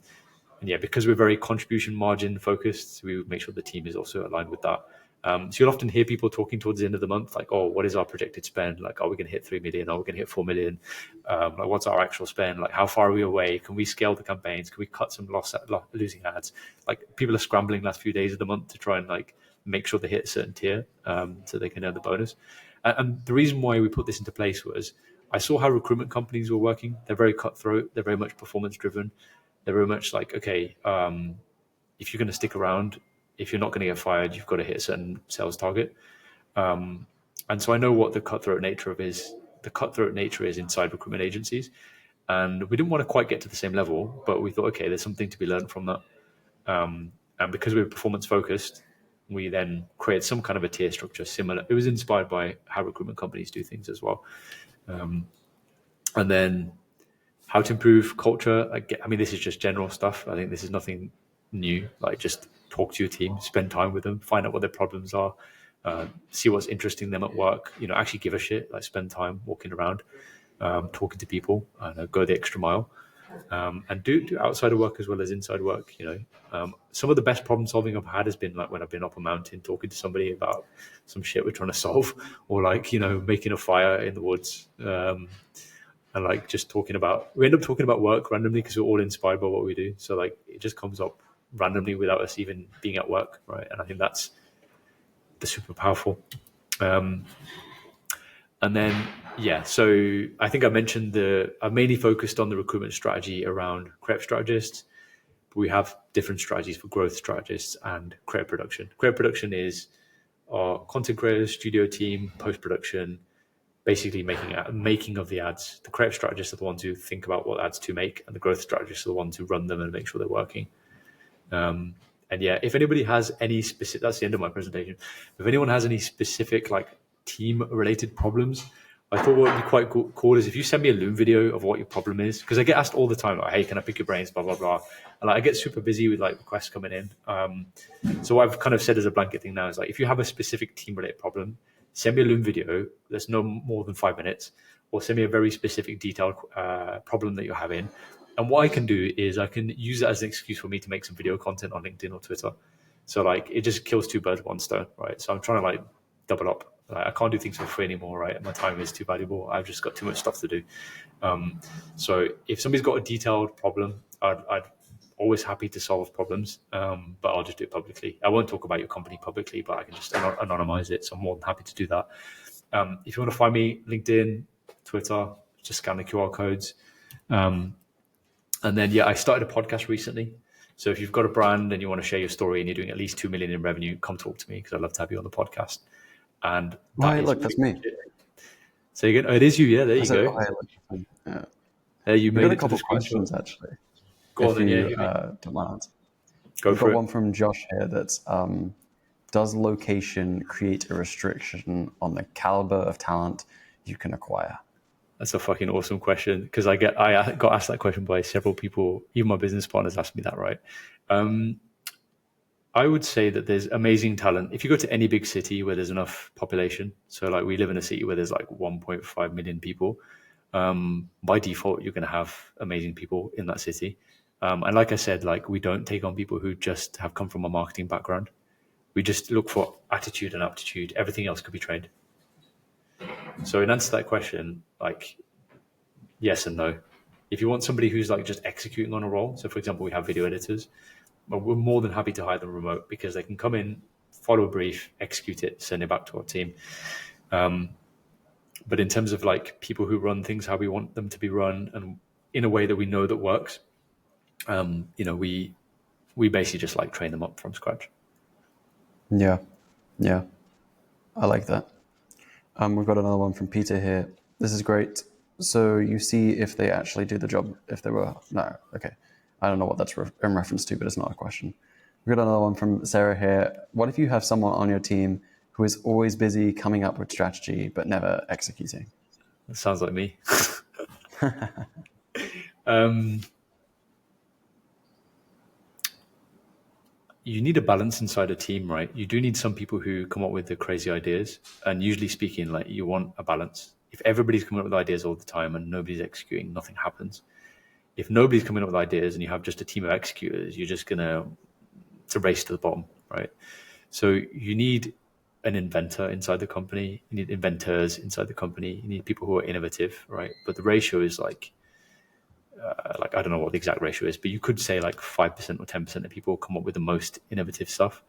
yeah, because we're very contribution margin focused, we make sure the team is also aligned with that. So you'll often hear people talking towards the end of the month, like, oh, what is our projected spend? Like, are we going to hit 3 million? Are we going to hit 4 million? Like, what's our actual spend? Like, how far are we away? Can we scale the campaigns? Can we cut some losing ads? Like, people are scrambling last few days of the month to try and like make sure they hit a certain tier so they can earn the bonus. And the reason why we put this into place was I saw how recruitment companies were working. They're very cutthroat. They're very much performance driven. They're very much like, okay, if you're going to stick around, if you're not going to get fired, you've got to hit a certain sales target. And so I know what the cutthroat nature of the cutthroat nature is inside recruitment agencies. And we didn't want to quite get to the same level, but we thought, okay, there's something to be learned from that. And because we were performance focused, we then created some kind of a tier structure similar. It was inspired by how recruitment companies do things as well. And then how to improve culture. I mean, this is just general stuff. I think this is nothing new. Like, just talk to your team, spend time with them, find out what their problems are, see what's interesting them at work. Actually give a shit. Like, spend time walking around, talking to people, and go the extra mile. And do outside of work as well as inside work. Some of the best problem solving I've had has been like when I've been up a mountain talking to somebody about some shit we're trying to solve, or like making a fire in the woods. And like just we end up talking about work randomly because we're all inspired by what we do. So like it just comes up randomly without us even being at work, right? And I think that's super powerful. And then so I think I mentioned I've mainly focused on the recruitment strategy around creative strategists. But we have different strategies for growth strategists and creative production. Creative production is our content creators, studio team, post production, basically making of the ads. The creative strategists are the ones who think about what ads to make, and the growth strategists are the ones who run them and make sure they're working. And if anybody has any specific, that's the end of my presentation. If anyone has any specific like team related problems, I thought what would be quite cool is if you send me a Loom video of what your problem is, because I get asked all the time, like, hey, can I pick your brains, blah, blah, blah. And like, I get super busy with like requests coming in. So what I've kind of said as a blanket thing now is like, if you have a specific team related problem, send me a Loom video that's no more than 5 minutes, or send me a very specific detailed problem that you're having. And what I can do is I can use that as an excuse for me to make some video content on LinkedIn or Twitter. So like it just kills two birds with one stone, right? So I'm trying to like double up. Like, I can't do things for free anymore, right? My time is too valuable. I've just got too much stuff to do. So if somebody's got a detailed problem, I'd always happy to solve problems, but I'll just do it publicly. I won't talk about your company publicly, but I can just anonymize it. So I'm more than happy to do that. If you want to find me, LinkedIn, Twitter, just scan the QR codes. And then, I started a podcast recently. So if you've got a brand and you want to share your story and you're doing at least 2 million in revenue, come talk to me because I'd love to have you on the podcast. And that's me. So it is you. Yeah, there you go. You made got a couple of questions actually. Go on, don't mind. Go for it. One from Josh here that's does location create a restriction on the caliber of talent you can acquire? That's a fucking awesome question, because I got asked that question by several people. Even my business partners asked me that, right? I would say that there's amazing talent. If you go to any big city where there's enough population, so like we live in a city where there's like 1.5 million people, by default, you're going to have amazing people in that city. And like I said, like we don't take on people who just have come from a marketing background. We just look for attitude and aptitude. Everything else could be trained. So in answer to that question, like yes and no. If you want somebody who's like just executing on a role, so for example, we have video editors, but we're more than happy to hire them remote because they can come in, follow a brief, execute it, send it back to our team. But in terms of like people who run things how we want them to be run and in a way that we know that works, we basically just like train them up from scratch. Yeah. I like that. We've got another one from Peter here. This is great. So you see if they actually do the job, if they were, no, okay. I don't know what that's in reference to, but it's not a question. We've got another one from Sarah here. What if you have someone on your team who is always busy coming up with strategy, but never executing? That sounds like me. You need a balance inside a team, right? You do need some people who come up with the crazy ideas. And usually speaking, like you want a balance. If everybody's coming up with ideas all the time and nobody's executing, nothing happens. If nobody's coming up with ideas and you have just a team of executors, you're just it's a race to the bottom, right? So you need an inventor inside the company. You need inventors inside the company. You need people who are innovative, right? But the ratio is like I don't know what the exact ratio is, but you could say like 5% or 10% of people come up with the most innovative stuff.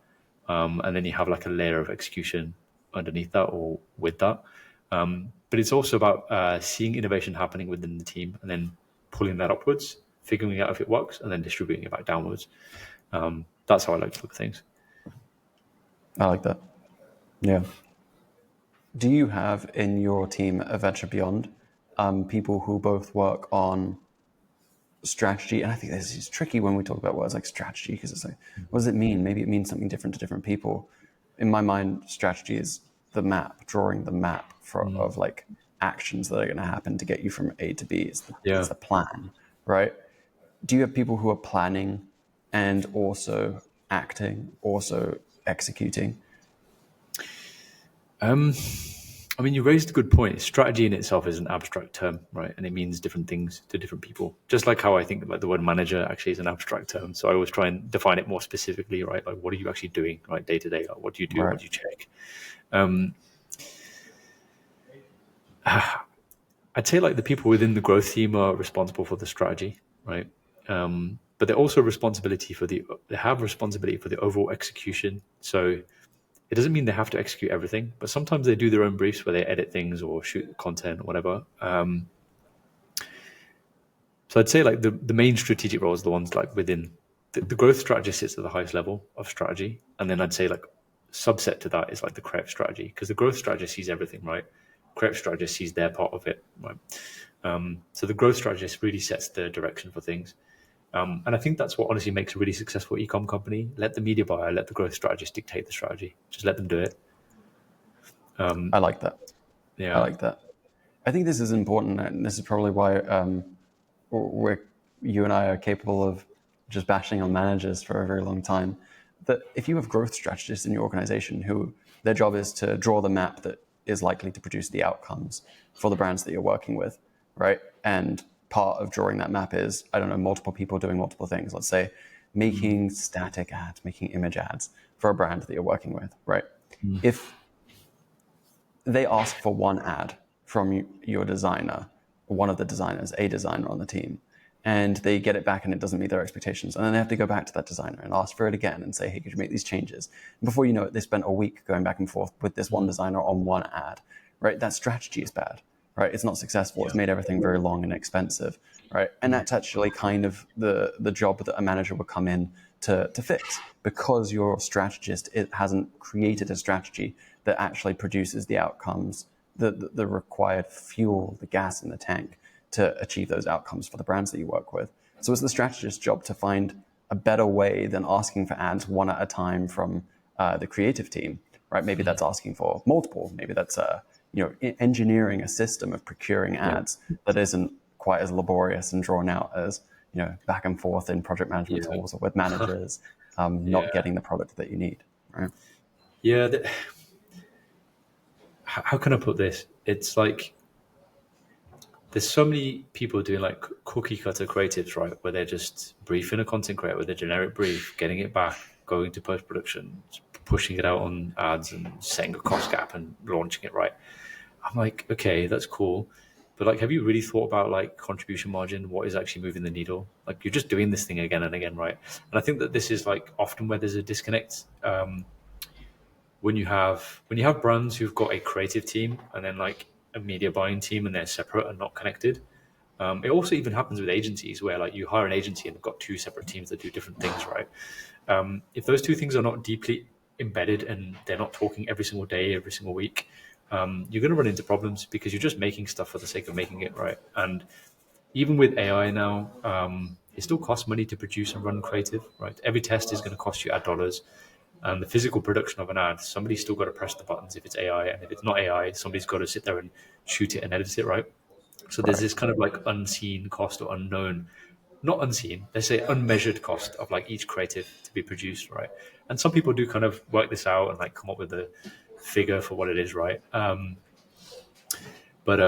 And then you have like a layer of execution underneath that or with that. But it's also about seeing innovation happening within the team and then pulling that upwards, figuring out if it works, and then distributing it back downwards. That's how I like to look at things. I like that. Yeah. Do you have in your team at Venture Beyond people who both work on strategy? And I think this is tricky when we talk about words like strategy, because it's like, what does it mean? Maybe it means something different to different people. In my mind, strategy is the map, drawing the map of like actions that are going to happen to get you from A to B. It's the plan, right? Do you have people who are planning and also acting, also executing? I mean, you raised a good point. Strategy in itself is an abstract term, right? And it means different things to different people. Just like how I think about the word manager actually is an abstract term. So I always try and define it more specifically, right? Like, what are you actually doing, right, day to day? Like, what do you do? Right. What do you check? I'd say like the people within the growth team are responsible for the strategy, right? But they're also they have responsibility for the overall execution. So it doesn't mean they have to execute everything, but sometimes they do their own briefs where they edit things or shoot content or whatever. So I'd say like the main strategic roles, the ones like within the growth strategist sits at the highest level of strategy. And then I'd say like subset to that is like the creative strategy, because the growth strategist sees everything, right? Creative strategist sees their part of it, right? So the growth strategist really sets the direction for things. And I think that's what honestly makes a really successful e-com company. Let the media buyer, let the growth strategist dictate the strategy. Just let them do it. I like that. I Yeah. like that. I think this is important, and this is probably why you and I are capable of just bashing on managers for a very long time. That if you have growth strategists in your organization who their job is to draw the map that is likely to produce the outcomes for the brands that you're working with, right? And part of drawing that map is, I don't know, multiple people doing multiple things. Let's say making static ads, making image ads for a brand that you're working with, right? If they ask for one ad from your designer, one of the designers, a designer on the team, and they get it back and it doesn't meet their expectations. And then they have to go back to that designer and ask for it again and say, hey, could you make these changes? And before you know it, they spent a week going back and forth with this one designer on one ad, right? That strategy is bad, right? It's not successful. It's made everything very long and expensive, right? And that's actually kind of the job that a manager would come in to fix, because your strategist, it hasn't created a strategy that actually produces the outcomes, the required fuel, the gas in the tank to achieve those outcomes for the brands that you work with. So it's the strategist's job to find a better way than asking for ads one at a time from the creative team, right? Maybe that's asking for multiple. Maybe that's engineering a system of procuring ads that isn't quite as laborious and drawn out as back and forth in project management tools or with managers, not getting the product that you need, right? Yeah. How can I put this? It's like there's so many people doing like cookie cutter creatives, right? Where they're just briefing a content creator with a generic brief, getting it back, going to post production, pushing it out on ads and setting a cost gap and launching it, right? I'm like, okay, that's cool. But like, have you really thought about like contribution margin? What is actually moving the needle? Like you're just doing this thing again and again, right? And I think that this is like often where there's a disconnect. When you have brands who've got a creative team and then like a media buying team and they're separate and not connected. It also even happens with agencies where like you hire an agency and they've got two separate teams that do different things, right? If those two things are not deeply embedded and they're not talking every single day, every single week, you're going to run into problems because you're just making stuff for the sake of making it, right? And even with AI now, it still costs money to produce and run creative, right? Every test is going to cost you ad dollars. And the physical production of an ad, somebody's still got to press the buttons if it's AI. And if it's not AI, somebody's got to sit there and shoot it and edit it, right? So there's this kind of like unseen cost or unknown, not unseen, let's say unmeasured cost of like each creative to be produced, right? And some people do kind of work this out and like come up with a figure for what it is, right? But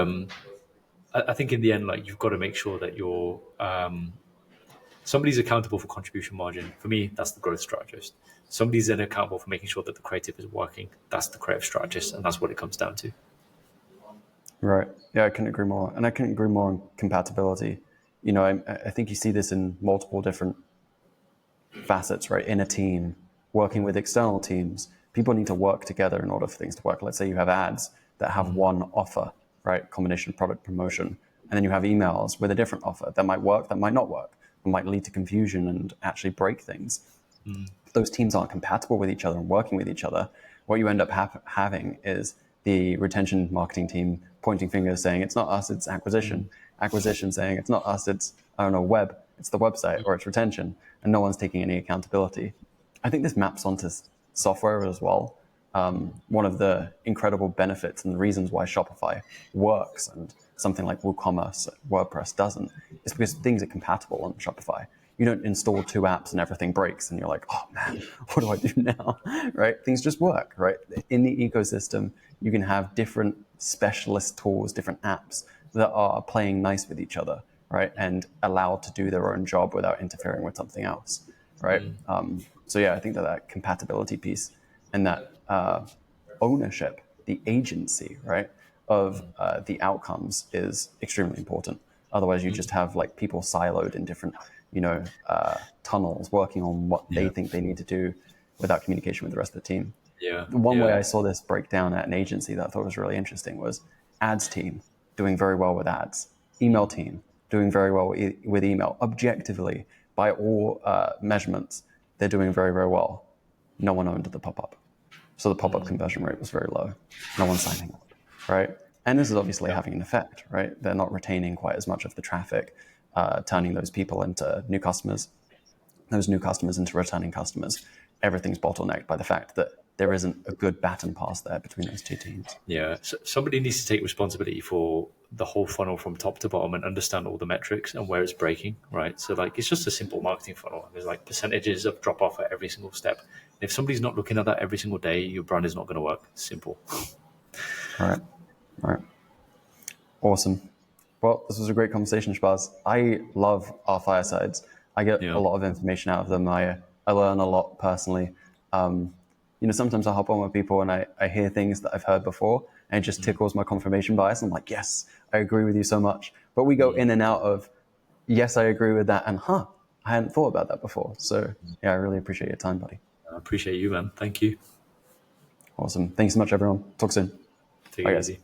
I think in the end, like you've got to make sure that you're somebody's accountable for contribution margin. For me, that's the growth strategist. Somebody's then accountable for making sure that the creative is working. That's the creative strategist, and that's what it comes down to. Right. Yeah, I couldn't agree more. And I couldn't agree more on compatibility. I think you see this in multiple different facets, right? In a team, working with external teams, people need to work together in order for things to work. Let's say you have ads that have one offer, right? Combination product promotion. And then you have emails with a different offer that might work, that might not work, that might lead to confusion and actually break things. If those teams aren't compatible with each other and working with each other, what you end up having is the retention marketing team pointing fingers saying, it's not us, it's acquisition. Acquisition saying, it's not us, it's, I don't know, web, it's the website, or it's retention, and no one's taking any accountability. I think this maps onto software as well. One of the incredible benefits and the reasons why Shopify works and something like WooCommerce, WordPress doesn't, is because things are compatible on Shopify. You don't install 2 apps and everything breaks and you're like, oh man, what do I do now? Right? Things just work, right? In the ecosystem, you can have different specialist tools, different apps that are playing nice with each other, right? And allowed to do their own job without interfering with something else, right? So yeah, I think that compatibility piece and that ownership, the agency, right, of the outcomes is extremely important. Otherwise, you just have like people siloed in different, tunnels working on what they think they need to do without communication with the rest of the team. Yeah. The one way I saw this break down at an agency that I thought was really interesting was ads team doing very well with ads, email team doing very well with email. Objectively, by all measurements, they're doing very, very well. No one owned the pop-up. So the pop-up conversion rate was very low. No one's signing up, right? And this is obviously having an effect, right? They're not retaining quite as much of the traffic, turning those people into new customers, those new customers into returning customers. Everything's bottlenecked by the fact that there isn't a good baton pass there between those two teams. Yeah, so somebody needs to take responsibility for the whole funnel from top to bottom and understand all the metrics and where it's breaking, right? So like, it's just a simple marketing funnel. There's like percentages of drop off at every single step. And if somebody's not looking at that every single day, your brand is not going to work. Simple. All right. Awesome. Well, this was a great conversation, Shahbaz. I love our firesides. I get a lot of information out of them. I learn a lot personally. Sometimes I hop on with people and I hear things that I've heard before and it just tickles my confirmation bias. I'm like, yes, I agree with you so much. But we go in and out of, yes, I agree with that. And I hadn't thought about that before. So yeah, I really appreciate your time, buddy. I appreciate you, man. Thank you. Awesome. Thanks so much, everyone. Talk soon. Take Bye, it guys. easy.